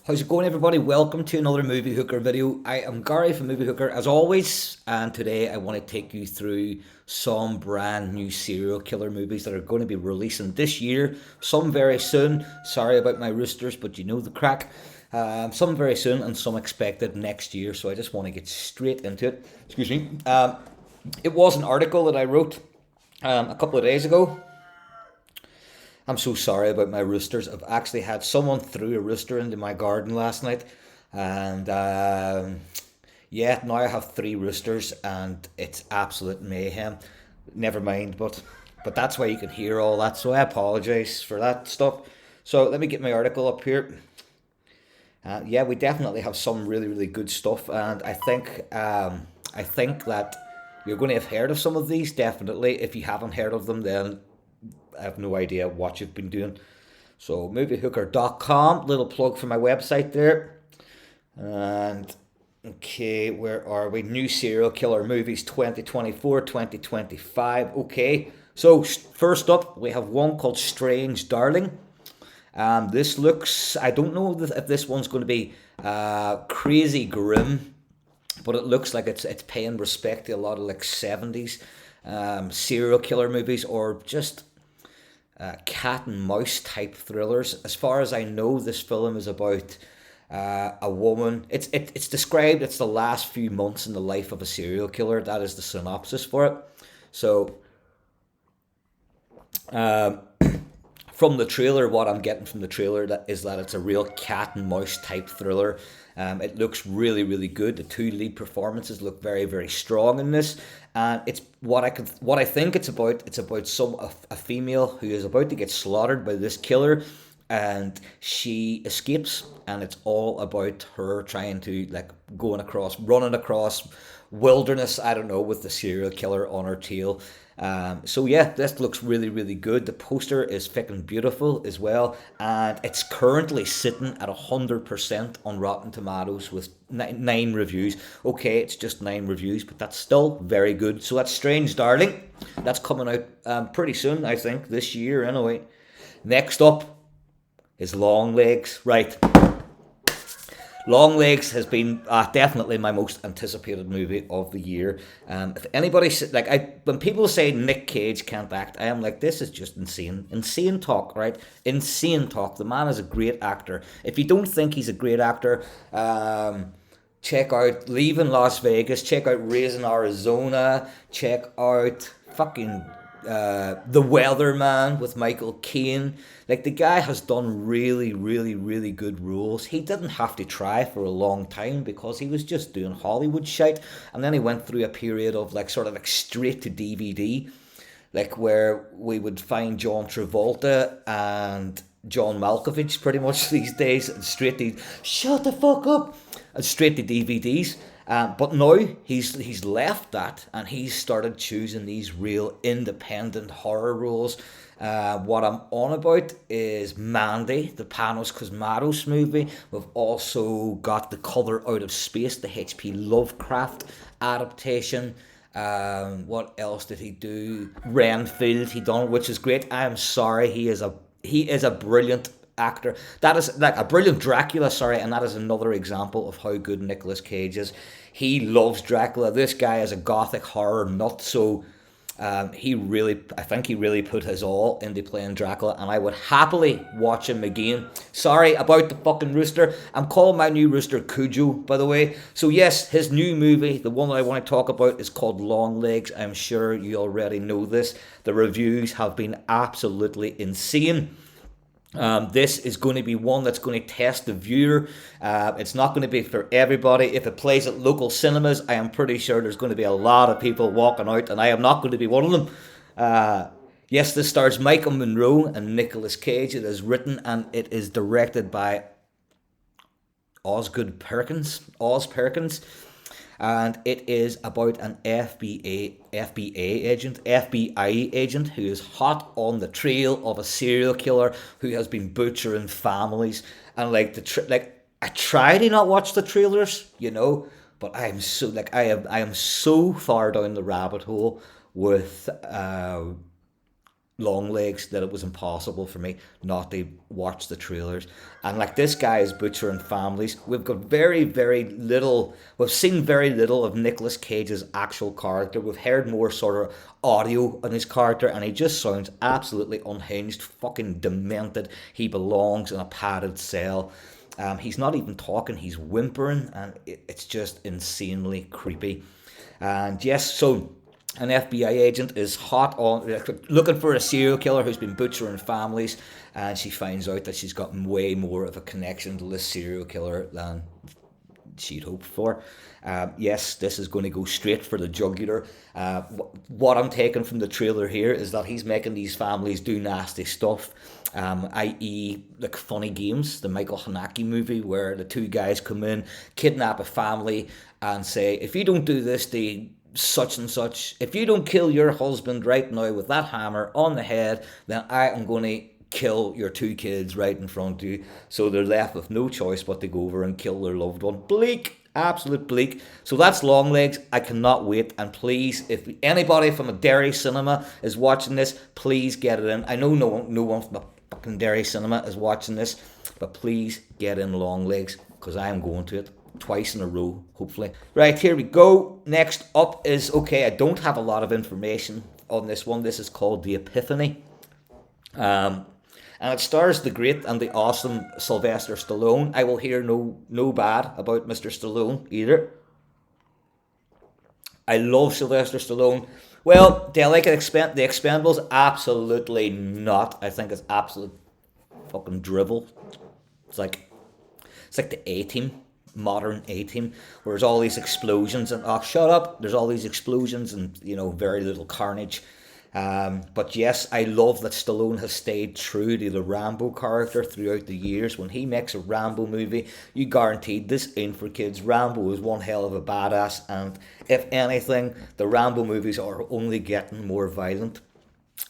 How's it going, everybody? Welcome to another Movie Hooker video. I am Gary from Movie Hooker, as always, and today I want to take you through some brand new serial killer movies that are going to be releasing this year. Some very soon. Sorry about my roosters, but you know the crack. Some very soon, and some expected next year. So I just want to get straight into it. Excuse me. It was an article that I wrote a couple of days ago. I'm so sorry about my roosters. I've actually had someone threw a rooster into my garden last night, and yeah, now I have three roosters, and it's absolute mayhem. Never mind, but that's why you can hear all that. So I apologise for that stuff. So let me get my article up here. Yeah, we definitely have some really good stuff, and I think that you're going to have heard of some of these. Definitely, if you haven't heard of them, then I have no idea what you've been doing. So moviehooker.com, little plug for my website there. And okay, where are we? New serial killer movies 2024, 2025. Okay. So first up, we have one called Strange Darling. This looks, I don't know if this one's going to be crazy grim, but it looks like it's paying respect to a lot of like 70s serial killer movies, or just cat and mouse type thrillers. As far as I know, this film is about a woman. It's described. It's the last few months in the life of a serial killer. That is the synopsis for it. So, from the trailer, what I'm getting from the trailer is that it's a real cat and mouse type thriller. It looks really good. The two lead performances look very strong in this, and it's what I think it's about. It's about a female who is about to get slaughtered by this killer, and she escapes, and it's all about her trying to like running across wilderness. I don't know, with the serial killer on her tail. So yeah, this looks really good. The poster is fucking beautiful as well, and it's currently sitting at 100% on Rotten Tomatoes with nine reviews. Okay, it's just 9 reviews, but that's still very good. So that's Strange Darling. That's coming out pretty soon, I think, this year anyway. Next up is Longlegs. Right. Longlegs has been definitely my most anticipated movie of the year. If anybody when people say Nick Cage can't act, I am like, this is just insane talk, right? Insane talk. The man is a great actor. If you don't think he's a great actor, check out Leaving Las Vegas. Check out Raising Arizona. Check out fucking The Weatherman with Michael Caine. Like, the guy has done really good roles. He didn't have to try for a long time because he was just doing Hollywood shit, and then he went through a period of like sort of like straight to DVD, like where we would find John Travolta and John Malkovich pretty much these days, and straight to shut the fuck up, and straight to DVDs. But now he's left that, and he's started choosing these real independent horror roles. What I'm on about is Mandy, the Panos Cosmatos movie. We've also got The Color Out of Space, the H.P. Lovecraft adaptation. What else did he do? Renfield, he done, which is great. I am sorry, he is a brilliant actor. That is like a brilliant Dracula, sorry, and that is another example of how good Nicolas Cage is. He loves Dracula. This guy is a gothic horror nut, so I think he really put his all into playing Dracula, and I would happily watch him again. Sorry about the fucking rooster. I'm calling my new rooster Cujo, by the way. So yes, his new movie, the one that I want to talk about, is called Longlegs. I'm sure you already know this. The reviews have been absolutely insane. This is going to be one that's going to test the viewer. It's not going to be for everybody. If it plays at local cinemas, I am pretty sure there's going to be a lot of people walking out, and I am not going to be one of them. Yes, this stars Michael Monroe and Nicolas Cage. It is written and it is directed by Oz Perkins. And it is about an FBI agent who is hot on the trail of a serial killer who has been butchering families. And I try to not watch the trailers, but I am so far down the rabbit hole with Longlegs that it was impossible for me not to watch the trailers. And like this guy is butchering families. We've got very, very little. We've seen very little of Nicolas Cage's actual character. We've heard more sort of audio on his character, and he just sounds absolutely unhinged, fucking demented. He belongs in a padded cell. He's not even talking. He's whimpering, and it's just insanely creepy. And yes, so an FBI agent is hot on looking for a serial killer who's been butchering families, and she finds out that she's got way more of a connection to this serial killer than she'd hoped for. Yes, this is going to go straight for the jugular. What I'm taking from the trailer here is that he's making these families do nasty stuff, i.e. like Funny Games, the Michael Haneke movie, where the two guys come in, kidnap a family, and say, if you don't do this, they such and such, if you don't kill your husband right now with that hammer on the head, then I am going to kill your two kids right in front of you. So they're left with no choice but to go over and kill their loved one. Bleak, absolute bleak. So that's Longlegs. I cannot wait. And please, if anybody from a Derry cinema is watching this, please get it in. I know no one from a fucking Derry cinema is watching this, but please get in Longlegs, because I am going to it twice in a row, hopefully. Right, here we go. Next up is, okay, I don't have a lot of information on this one. This is called The Epiphany. And it stars the great and the awesome Sylvester Stallone. I will hear no bad about Mr. Stallone either. I love Sylvester Stallone. Well, do I like the Expendables? Absolutely not. I think it's absolute fucking drivel. It's like the A-Team. Modern A-Team, where there's all these explosions and shut up, there's all these explosions and very little carnage. But yes, I love that Stallone has stayed true to the Rambo character throughout the years. When he makes a Rambo movie, you guaranteed this ain't for kids. Rambo is one hell of a badass, and if anything, the Rambo movies are only getting more violent.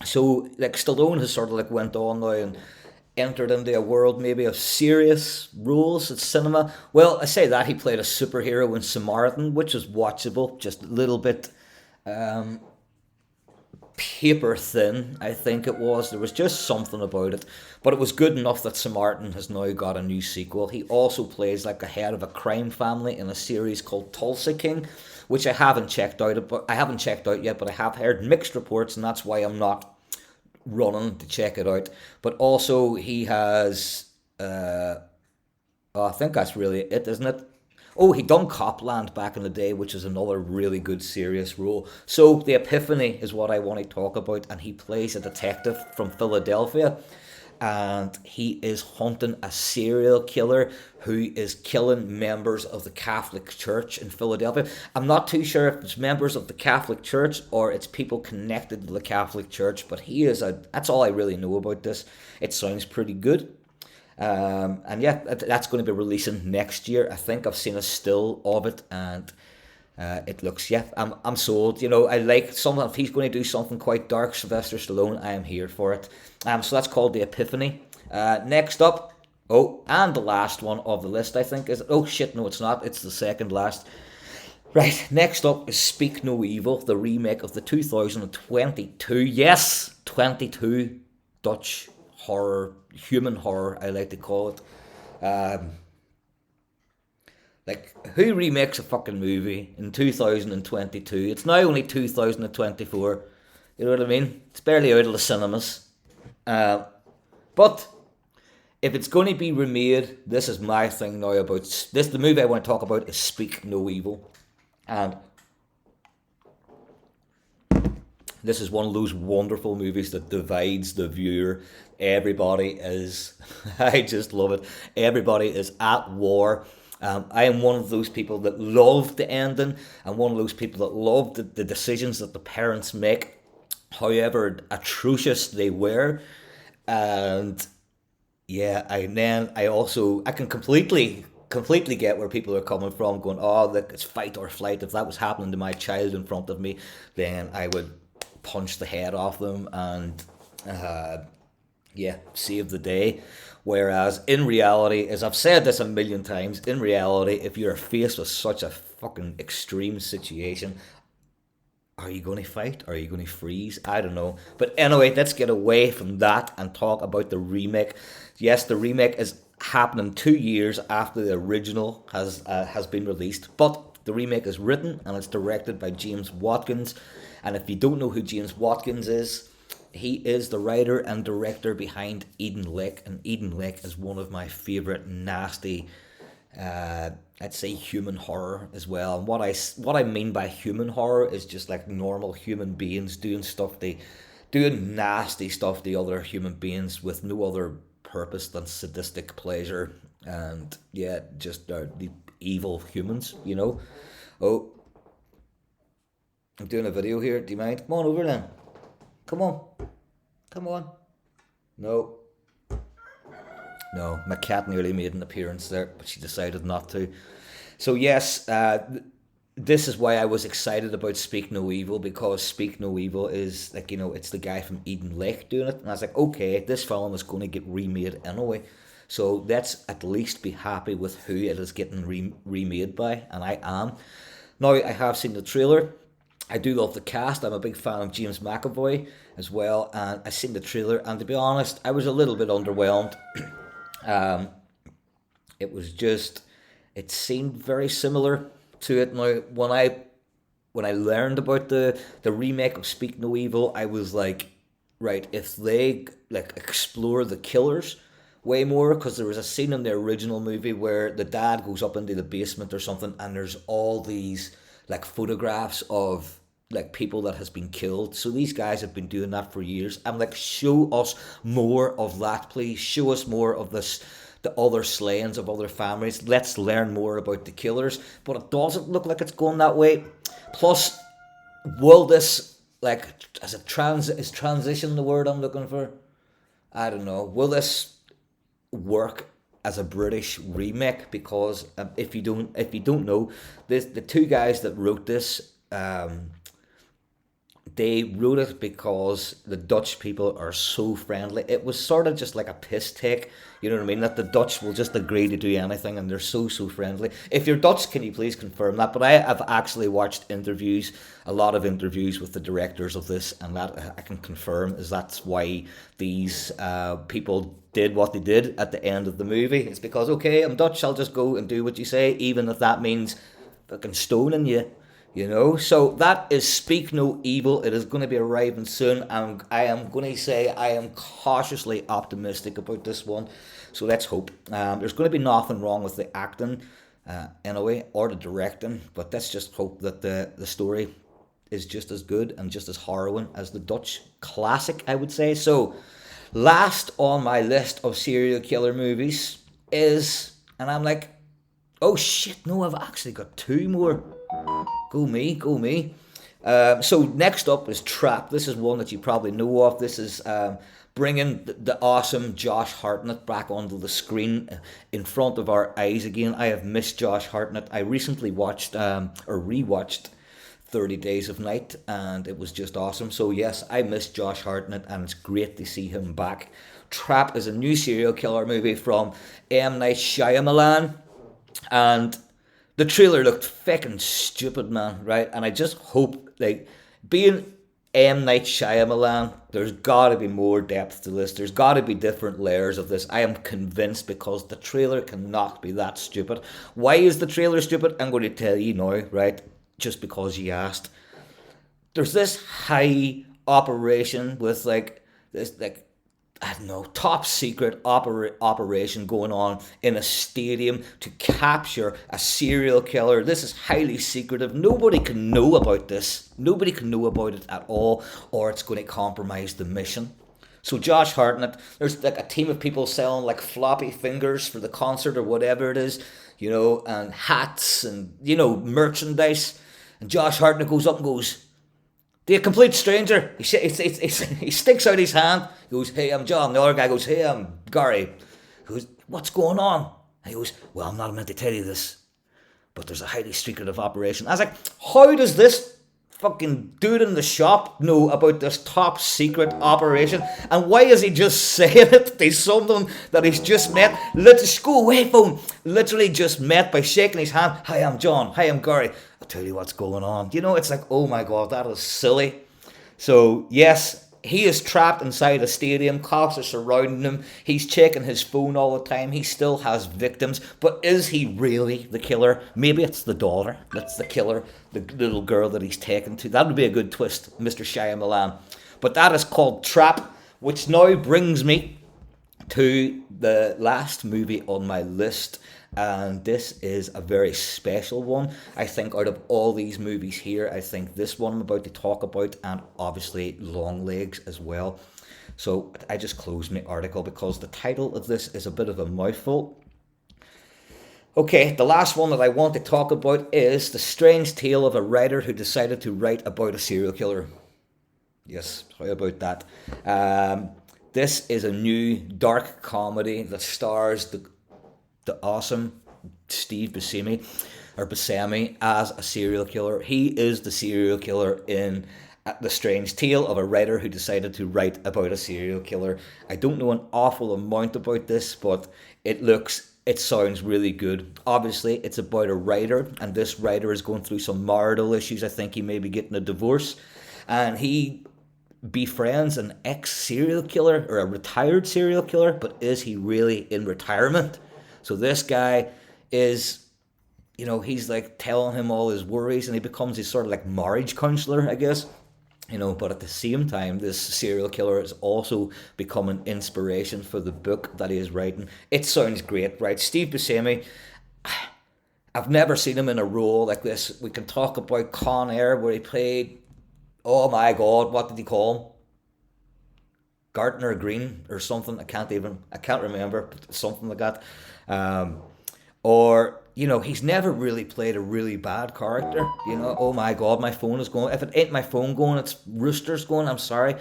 So like Stallone has sort of like went on now and entered into a world maybe of serious roles at cinema. Well, I say that he played a superhero in Samaritan, which was watchable, just a little bit paper thin, I think it was. There was just something about it, but it was good enough that Samaritan has now got a new sequel. He also plays like a head of a crime family in a series called Tulsa King, which I haven't checked out yet, but I have heard mixed reports, and that's why I'm not running to check it out. But also he has I think that's really it, isn't it? Oh, he done Copland back in the day, which is another really good serious role. So The Epiphany is what I want to talk about, and he plays a detective from Philadelphia, and he is hunting a serial killer who is killing members of the Catholic Church in Philadelphia. I'm not too sure if it's members of the Catholic Church or it's people connected to the Catholic Church, but that's all I really know about this. It sounds pretty good. And yeah, that's going to be releasing next year. I think I've seen a still of it, and it looks, I'm sold. I like something. If he's going to do something quite dark, Sylvester Stallone, I am here for it. So that's called The Epiphany. Next up, and the last one of the list, I think, is, no, it's not. It's the second last. Right, next up is Speak No Evil, the remake of the 2022, yes, 22 Dutch horror, human horror, I like to call it. Like, who remakes a fucking movie in 2022? It's now only 2024. You know what I mean? It's barely out of the cinemas. But if it's going to be remade, this is my thing now about this. The movie I want to talk about is Speak No Evil. And this is one of those wonderful movies that divides the viewer. Everybody is, I just love it. Everybody is at war. I am one of those people that love the ending, and one of those people that love the decisions that the parents make, however atrocious they were. And yeah, I can completely get where people are coming from, going, oh, look, it's fight or flight. If that was happening to my child in front of me, then I would punch the head off them and save the day. Whereas in reality, as I've said this a million times, in reality, if you're faced with such a fucking extreme situation, Are you going to fight? Are you going to freeze? I don't know. But anyway, let's get away from that and talk about the remake. Yes, the remake is happening 2 years after the original has been released. But the remake is written and it's directed by James Watkins. And if you don't know who James Watkins is, he is the writer and director behind Eden Lake. And Eden Lake is one of my favourite nasty, I'd say human horror as well. And what I mean by human horror is just like normal human beings doing nasty stuff to other human beings with no other purpose than sadistic pleasure. And yeah, just the evil humans, you know. Oh, I'm doing a video here. Do you mind? Come on over then. Come on. Come on. No. No, my cat nearly made an appearance there, but she decided not to. So yes, this is why I was excited about Speak No Evil, because Speak No Evil is like, it's the guy from Eden Lake doing it. And I was like, okay, this film is going to get remade anyway. So let's at least be happy with who it is getting remade by, and I am. Now, I have seen the trailer. I do love the cast. I'm a big fan of James McAvoy as well, and I seen the trailer, and to be honest, I was a little bit underwhelmed. It was just, it seemed very similar to it. Now, when I learned about the remake of Speak No Evil, I was like, right, if they like explore the killers way more, because there was a scene in the original movie where the dad goes up into the basement or something, and there's all these like photographs of like people that has been killed. So these guys have been doing that for years. I'm like, show us more of that, please. Show us more of this, the other slayings of other families. Let's learn more about the killers. But it doesn't look like it's going that way. Plus, will this, like, is transition the word I'm looking for? I don't know. Will this work as a British remake? Because if you don't know, the two guys that wrote this, they wrote it because the Dutch people are so friendly. It was sort of just like a piss take, you know what I mean? That the Dutch will just agree to do anything, and they're so friendly. If you're Dutch, can you please confirm that? But I have actually watched a lot of interviews with the directors of this, and that I can confirm is that's why these people did what they did at the end of the movie. It's because, okay, I'm Dutch, I'll just go and do what you say, even if that means fucking stoning you. So that is Speak No Evil. It is going to be arriving soon, and I am going to say I am cautiously optimistic about this one. So let's hope. There's going to be nothing wrong with the acting, anyway, or the directing, but let's just hope that the story is just as good and just as harrowing as the Dutch classic, I would say. So last on my list of serial killer movies is, and I'm like, oh shit, no, I've actually got two more. Go me. So next up is Trap. This is one that you probably know of. This is bringing the awesome Josh Hartnett back onto the screen in front of our eyes again. I have missed Josh Hartnett. I recently rewatched 30 Days of Night, and it was just awesome. So yes, I miss Josh Hartnett, and it's great to see him back. Trap is a new serial killer movie from M. Night Shyamalan, and the trailer looked fucking stupid, man, right? And I just hope, like, being M. Night Shyamalan, there's got to be more depth to this. There's got to be different layers of this. I am convinced, because the trailer cannot be that stupid. Why is the trailer stupid? I'm going to tell you now, right? Just because you asked. There's this high operation with, like, this, like, I don't know, top secret operation going on in a stadium to capture a serial killer. This is highly secretive. Nobody can know about this. Nobody can know about it at all, or it's going to compromise the mission. So Josh Hartnett, there's like a team of people selling like floppy fingers for the concert or whatever it is, and hats and, merchandise. And Josh Hartnett goes up and goes, "The complete stranger." He sticks out his hand. He goes, "Hey, I'm John." The other guy goes, "Hey, I'm Gary." He goes, "What's going on?" And he goes, "Well, I'm not meant to tell you this, but there's a highly secretive operation." I was like, how does this fucking dude in the shop know about this top secret operation? And why is he just saying it to someone that he's just met? Let's go away phone. Literally just met by shaking his hand. Hi, I'm John. Hi, I'm Gary. I'll tell you what's going on. You know, it's like, oh my God, that is silly. So, yes, he is trapped inside a stadium. Cops are surrounding him. He's checking his phone all the time. He still has victims. But is he really the killer? Maybe it's the daughter that's the killer, the little girl that he's taken to. That would be a good twist, Mr. Shyamalan. But that is called Trap, which now brings me to the last movie on my list. And this is a very special one. I think out of all these movies here, I think this one I'm about to talk about, and obviously Longlegs as well. So I just closed my article because the title of this is a bit of a mouthful. Okay, the last one that I want to talk about is The Strange Tale of a Writer Who Decided to Write About a Serial Killer. Yes, how about that? This is a new dark comedy that stars the awesome Steve Buscemi as a serial killer. He is the serial killer in The Strange Tale of a Writer Who Decided to Write About a Serial Killer. I don't know an awful amount about this, but it sounds really good. Obviously, it's about a writer, and this writer is going through some marital issues. I think he may be getting a divorce, and he befriends an ex-serial killer, or a retired serial killer, but is he really in retirement? So this guy is, he's like telling him all his worries, and he becomes his sort of like marriage counselor, I guess. But at the same time, this serial killer has also become an inspiration for the book that he is writing. It sounds great, right? Steve Buscemi, I've never seen him in a role like this. We can talk about Con Air, where he played, oh my God, what did he call him? Gartner Green or something. I can't remember, something like that. He's never really played a really bad character. Oh my God, my phone is going. If it ain't my phone going, it's Rooster's going. I'm sorry.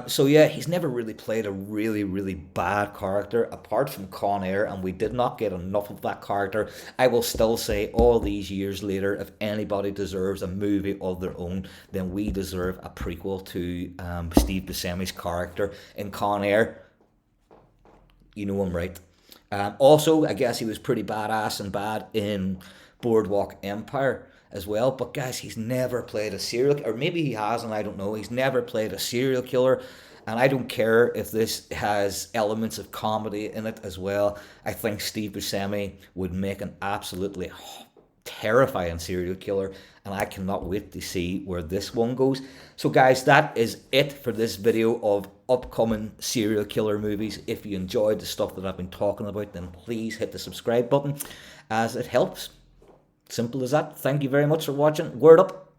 He's never really played a really, really bad character apart from Con Air, and we did not get enough of that character. I will still say, all these years later, if anybody deserves a movie of their own, then we deserve a prequel to Steve Buscemi's character in Con Air. You know I'm right. Also, I guess he was pretty badass and bad in Boardwalk Empire as well. But guys, he's never played a serial killer. Or maybe he has, and I don't know. He's never played a serial killer. And I don't care if this has elements of comedy in it as well. I think Steve Buscemi would make an absolutely terrifying serial killer. And I cannot wait to see where this one goes. So guys, that is it for this video of upcoming serial killer movies. If you enjoyed the stuff that I've been talking about, then please hit the subscribe button, as it helps. Simple as that. Thank you very much for watching. Word up.